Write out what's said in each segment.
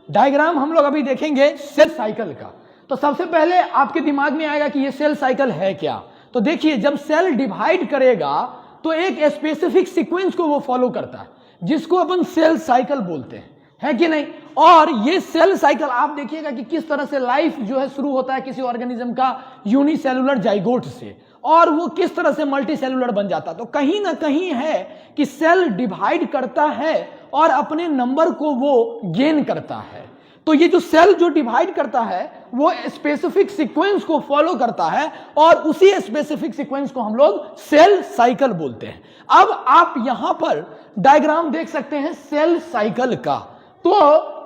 Diagram हम लोग अभी देखेंगे सेल साइकिल का। तो सबसे पहले आपके दिमाग में आएगा कि ये सेल साइकिल है क्या। तो देखिए, जब सेल डिवाइड करेगा तो एक स्पेसिफिक सीक्वेंस को वो फॉलो करता है, जिसको अपन सेल साइकिल बोलते हैं, है कि नहीं। और ये सेल साइकिल आप देखिएगा कि किस तरह से लाइफ जो है शुरू होता है किसी ऑर्गेनिज्म का यूनिसेलुलर जाइगोट से, और वो किस तरह से मल्टी सेलुलर बन जाता है। तो कहीं ना कहीं है कि सेल डिवाइड करता है और अपने नंबर को वो गेन करता है। तो ये जो सेल जो डिवाइड करता है वो स्पेसिफिक सीक्वेंस को फॉलो करता है, और उसी स्पेसिफिक सीक्वेंस को हम लोग सेल साइकिल बोलते हैं। अब आप यहां पर डायग्राम देख सकते हैं सेल साइकिल का। तो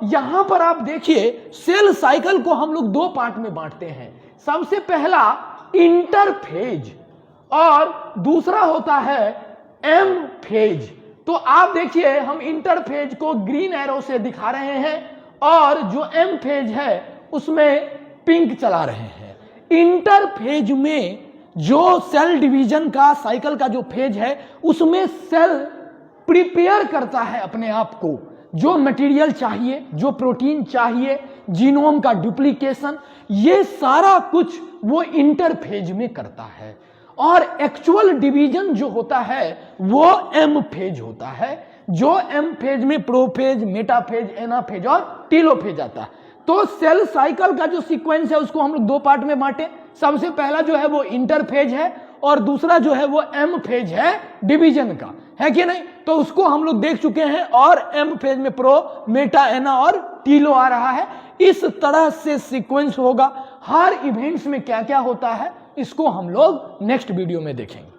यहां पर आप देखिए, सेल साइकिल को हम लोग दो पार्ट में बांटते हैं। सबसे पहला इंटरफेज और दूसरा होता है एम फेज। तो आप देखिए, हम इंटरफेज को ग्रीन एरो से दिखा रहे हैं और जो एम फेज है उसमें पिंक चला रहे हैं। इंटरफेज में जो सेल डिवीजन का साइकिल का जो फेज है उसमें सेल प्रिपेयर करता है अपने आप को, जो मटेरियल चाहिए, जो प्रोटीन चाहिए, जीनोम का डुप्लीकेशन, ये सारा कुछ वो इंटरफेज में करता है। और एक्चुअल डिवीजन जो होता है वो एम फेज होता है, जो एम फेज में प्रोफेज, मेटाफेज, एनाफेज और टीलोफेज आता है। तो सेल साइकिल का जो सीक्वेंस है उसको हम लोग दो पार्ट में बांटे। सबसे पहला जो है वो इंटरफेज है और दूसरा जो है वो एम फेज है डिवीजन का, है कि नहीं। तो उसको हम लोग देख चुके हैं, और एम फेज में प्रो, मेटा, एना और टीलो आ रहा है। इस तरह से सीक्वेंस होगा। हर इवेंट्स में क्या क्या होता है इसको हम लोग नेक्स्ट वीडियो में देखेंगे।